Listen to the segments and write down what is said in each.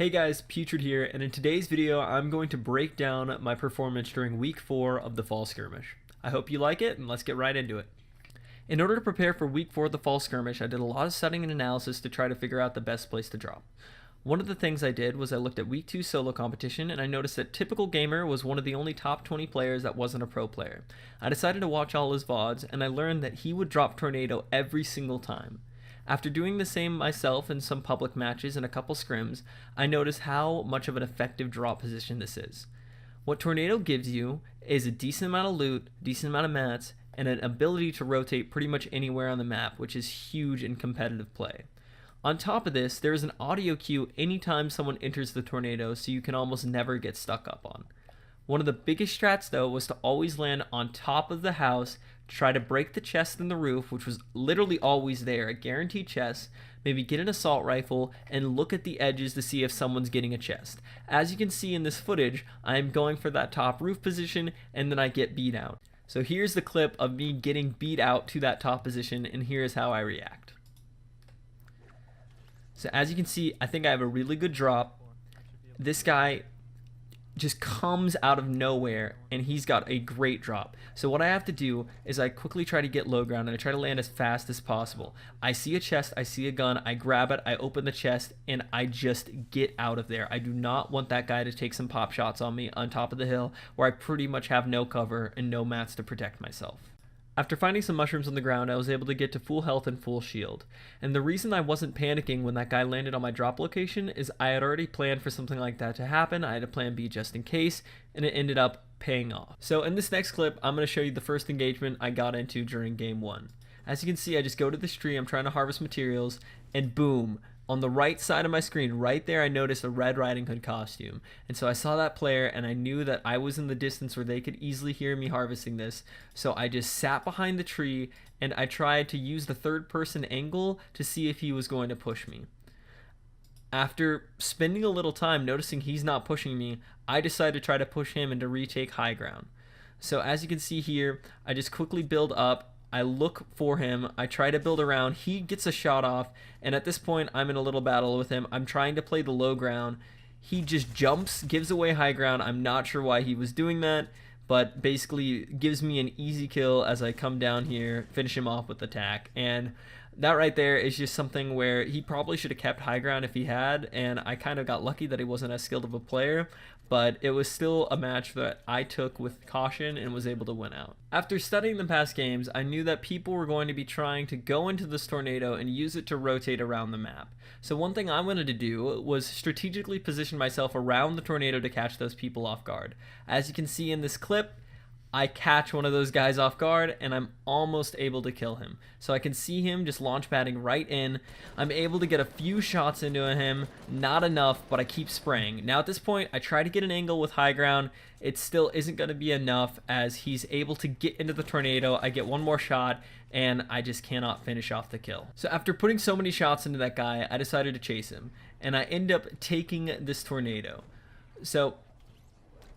Hey guys, Putrid here, and in today's video I'm going to break down my performance during week 4 of the Fall Skirmish. I hope you like it, and let's get right into it. In order to prepare for week 4 of the Fall Skirmish, I did a lot of studying and analysis to try to figure out the best place to drop. One of the things I did was I looked at week 2 solo competition, and I noticed that Typical Gamer was one of the only top 20 players that wasn't a pro player. I decided to watch all his VODs, and I learned that he would drop Tornado every single time. After doing the same myself in some public matches and a couple scrims, I noticed how much of an effective drop position this is. What Tornado gives you is a decent amount of loot, decent amount of mats, and an ability to rotate pretty much anywhere on the map, which is huge in competitive play. On top of this, there is an audio cue anytime someone enters the Tornado, so you can almost never get stuck up on. One of the biggest strats though was to always land on top of the house, try to break the chest in the roof, which was literally always there, a guaranteed chest, maybe get an assault rifle and look at the edges to see if someone's getting a chest. As you can see in this footage, I'm going for that top roof position and then I get beat out. So here's the clip of me getting beat out to that top position, and here's how I react. So as you can see, I think I have a really good drop. This guy just comes out of nowhere and he's got a great drop. So what I have to do is I quickly try to get low ground and I try to land as fast as possible. I see a chest, I see a gun, I grab it, I open the chest, and I just get out of there. I do not want that guy to take some pop shots on me on top of the hill where I pretty much have no cover and no mats to protect myself. After finding some mushrooms on the ground, I was able to get to full health and full shield. And the reason I wasn't panicking when that guy landed on my drop location is I had already planned for something like that to happen. I had a plan B just in case, and it ended up paying off. So in this next clip, I'm going to show you the first engagement I got into during game 1. As you can see, I just go to this tree, I'm trying to harvest materials, and boom, on the right side of my screen, right there, I noticed a Red Riding Hood costume. And so I saw that player and I knew that I was in the distance where they could easily hear me harvesting this. So I just sat behind the tree and I tried to use the third person angle to see if he was going to push me. After spending a little time noticing he's not pushing me, I decided to try to push him and to retake high ground. So as you can see here, I just quickly build up. I look for him, I try to build around, he gets a shot off, and at this point I'm in a little battle with him. I'm trying to play the low ground. He just jumps, gives away high ground. I'm not sure why he was doing that, but basically gives me an easy kill as I come down here, finish him off with attack. And that right there is just something where he probably should have kept high ground if he had, and I kind of got lucky that he wasn't as skilled of a player, but it was still a match that I took with caution and was able to win out. After studying the past games, I knew that people were going to be trying to go into this Tornado and use it to rotate around the map. So one thing I wanted to do was strategically position myself around the Tornado to catch those people off guard. As you can see in this clip, I catch one of those guys off guard and I'm almost able to kill him. So I can see him just launch padding right in. I'm able to get a few shots into him, not enough, but I keep spraying. Now at this point, I try to get an angle with high ground. It still isn't going to be enough as he's able to get into the Tornado. I get one more shot and I just cannot finish off the kill. So after putting so many shots into that guy, I decided to chase him and I end up taking this Tornado. So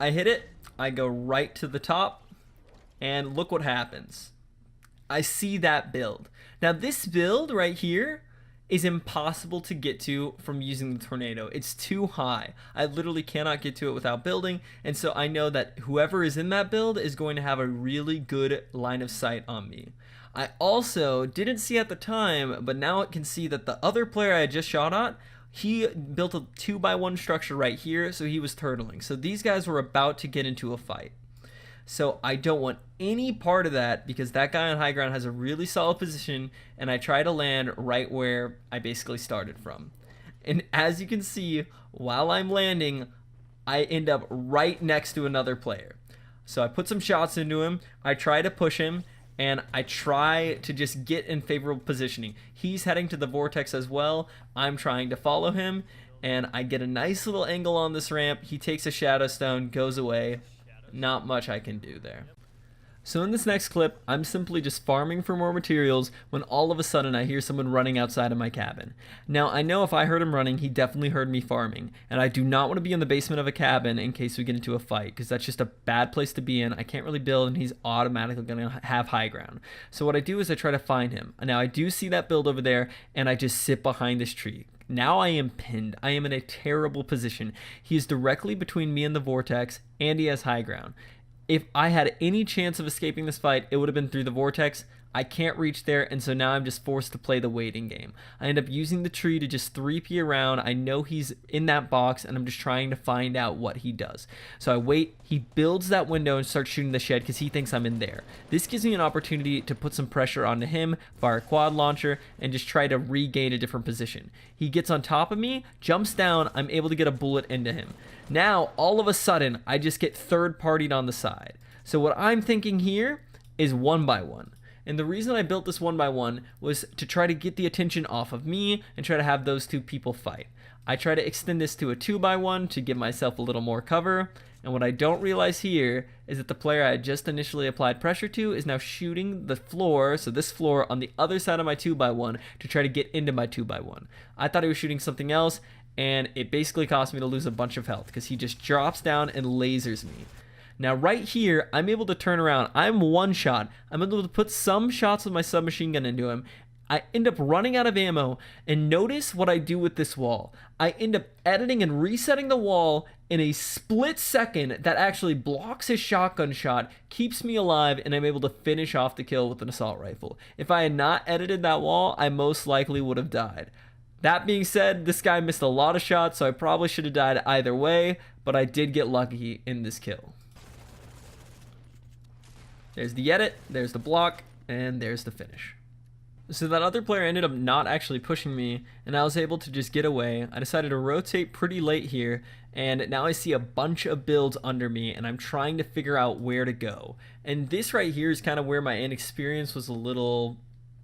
I hit it, I go right to the top, and look what happens. I see that build. Now this build right here is impossible to get to from using the Tornado. It's too high. I literally cannot get to it without building, and so I know that whoever is in that build is going to have a really good line of sight on me. I also didn't see at the time, but now I can see that the other player I had just shot at, he built a 2x1 structure right here, so he was turtling. So these guys were about to get into a fight. So I don't want any part of that because that guy on high ground has a really solid position and I try to land right where I basically started from. And as you can see, while I'm landing, I end up right next to another player. So I put some shots into him, I try to push him, and I try to just get in favorable positioning. He's heading to the vortex as well. I'm trying to follow him, and I get a nice little angle on this ramp. He takes a shadow stone, goes away. Not much I can do there. So in this next clip, I'm simply just farming for more materials when all of a sudden I hear someone running outside of my cabin. Now I know if I heard him running, he definitely heard me farming, and I do not want to be in the basement of a cabin in case we get into a fight, because that's just a bad place to be in. I can't really build and he's automatically going to have high ground. So what I do is I try to find him. Now I do see that build over there and I just sit behind this tree. Now I am pinned. I am in a terrible position. He is directly between me and the vortex, and he has high ground. If I had any chance of escaping this fight, it would have been through the vortex. I can't reach there, and so now I'm just forced to play the waiting game. I end up using the tree to just 3P around. I know he's in that box, and I'm just trying to find out what he does. So I wait. He builds that window and starts shooting the shed because he thinks I'm in there. This gives me an opportunity to put some pressure onto him, fire a quad launcher, and just try to regain a different position. He gets on top of me, jumps down. I'm able to get a bullet into him. Now, all of a sudden, I just get third-partied on the side. So what I'm thinking here is 1x1. And the reason I built this 1x1 was to try to get the attention off of me and try to have those two people fight. I try to extend this to a 2x1 to give myself a little more cover. And what I don't realize here is that the player I had just initially applied pressure to is now shooting the floor, so this floor, on the other side of my 2x1 to try to get into my 2x1. I thought he was shooting something else, and it basically cost me to lose a bunch of health because he just drops down and lasers me. Now right here, I'm able to turn around. I'm one shot. I'm able to put some shots with my submachine gun into him. I end up running out of ammo, and notice what I do with this wall. I end up editing and resetting the wall in a split second that actually blocks his shotgun shot, keeps me alive, and I'm able to finish off the kill with an assault rifle. If I had not edited that wall, I most likely would have died. That being said, this guy missed a lot of shots, so I probably should have died either way, but I did get lucky in this kill. There's the edit, there's the block, and there's the finish. So that other player ended up not actually pushing me, and I was able to just get away. I decided to rotate pretty late here, and now I see a bunch of builds under me, and I'm trying to figure out where to go. And this right here is kind of where my inexperience was a little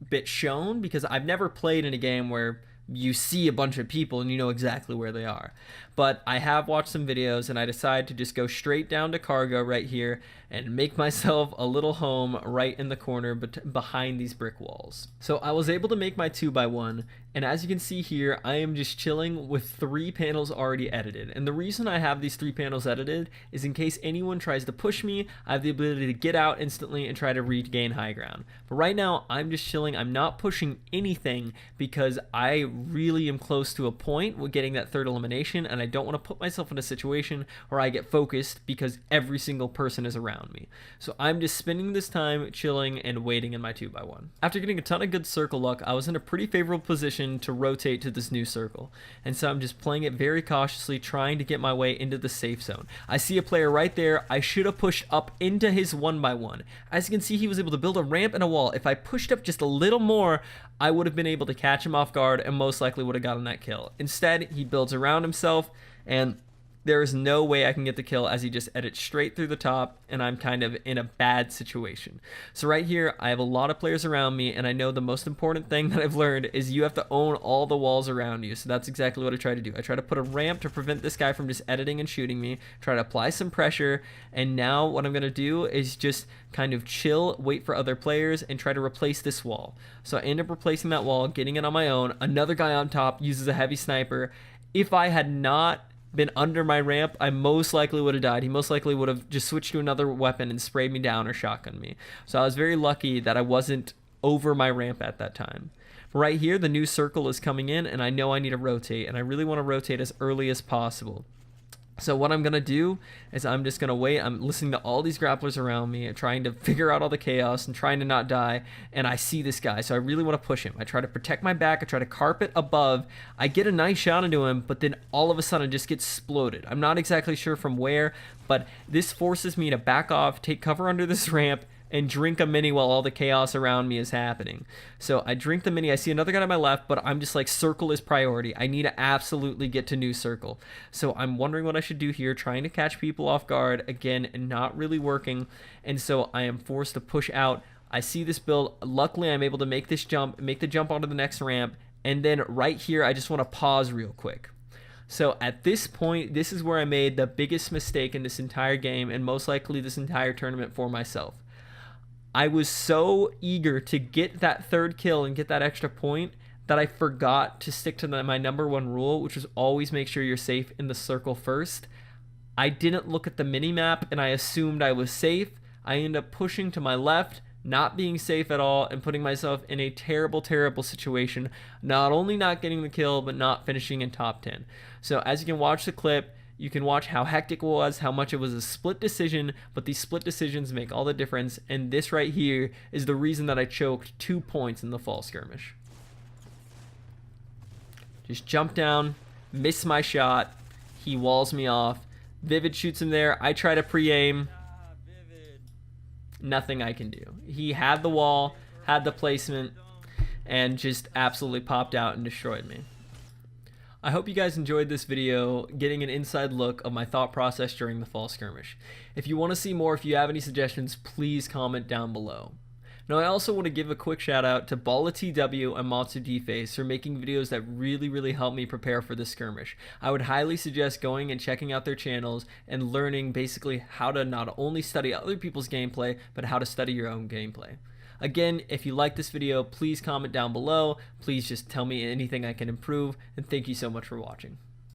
bit shown, because I've never played in a game where you see a bunch of people and you know exactly where they are. But I have watched some videos, and I decided to just go straight down to cargo right here and make myself a little home right in the corner behind these brick walls. So I was able to make my 2x1, and as you can see here, I am just chilling with 3 panels already edited. And the reason I have these 3 panels edited is in case anyone tries to push me, I have the ability to get out instantly and try to regain high ground. But right now, I'm just chilling. I'm not pushing anything because I really am close to a point with getting that third elimination, and I don't want to put myself in a situation where I get focused because every single person is around me. So I'm just spending this time chilling and waiting in my 2x1. After getting a ton of good circle luck, I was in a pretty favorable position to rotate to this new circle. And so I'm just playing it very cautiously, trying to get my way into the safe zone. I see a player right there. I should have pushed up into his 1x1. As you can see, he was able to build a ramp and a wall. If I pushed up just a little more, I would have been able to catch him off guard and most likely would have gotten that kill. Instead, he builds around himself, and there is no way I can get the kill as he just edits straight through the top, and I'm kind of in a bad situation. So right here, I have a lot of players around me, and I know the most important thing that I've learned is you have to own all the walls around you. So that's exactly what I try to do. I try to put a ramp to prevent this guy from just editing and shooting me, try to apply some pressure, and now what I'm going to do is just kind of chill, wait for other players, and try to replace this wall. So I end up replacing that wall, getting it on my own. Another guy on top uses a heavy sniper. If I had not been under my ramp, I most likely would have died. He most likely would have just switched to another weapon and sprayed me down or shotgunned me. So I was very lucky that I wasn't over my ramp at that time. Right here, the new circle is coming in, and I know I need to rotate, and I really want to rotate as early as possible. So what I'm going to do is I'm just going to wait. I'm listening to all these grapplers around me and trying to figure out all the chaos and trying to not die. And I see this guy, so I really want to push him. I try to protect my back. I try to carpet above. I get a nice shot into him, but then all of a sudden it just gets exploded. I'm not exactly sure from where, but this forces me to back off, take cover under this ramp, and drink a mini while all the chaos around me is happening. So I drink the mini. I see another guy on my left, but I'm just like, circle is priority. I need to absolutely get to new circle. So I'm wondering what I should do here, trying to catch people off guard again and not really working. And so I am forced to push out. I see this build. Luckily, I'm able to make this jump, make the jump onto the next ramp. And then right here, I just want to pause real quick. So at this point, this is where I made the biggest mistake in this entire game and most likely this entire tournament for myself. I was so eager to get that third kill and get that extra point that I forgot to stick to my number one rule, which was always make sure you're safe in the circle first. I didn't look at the mini-map and I assumed I was safe. I ended up pushing to my left, not being safe at all and putting myself in a terrible, terrible situation, not only not getting the kill, but not finishing in top 10. So as you can watch the clip, you can watch how hectic it was, how much it was a split decision, but these split decisions make all the difference, and this right here is the reason that I choked 2 points in the fall skirmish. Just jump down, miss my shot, he walls me off, Vivid shoots him there, I try to pre-aim, nothing I can do. He had the wall, had the placement, and just absolutely popped out and destroyed me. I hope you guys enjoyed this video, getting an inside look of my thought process during the fall skirmish. If you want to see more, if you have any suggestions, please comment down below. Now I also want to give a quick shout out to BallaTW and MatsuDface for making videos that really help me prepare for this skirmish. I would highly suggest going and checking out their channels and learning basically how to not only study other people's gameplay, but how to study your own gameplay. Again, if you like this video, please comment down below. Please just tell me anything I can improve, and thank you so much for watching.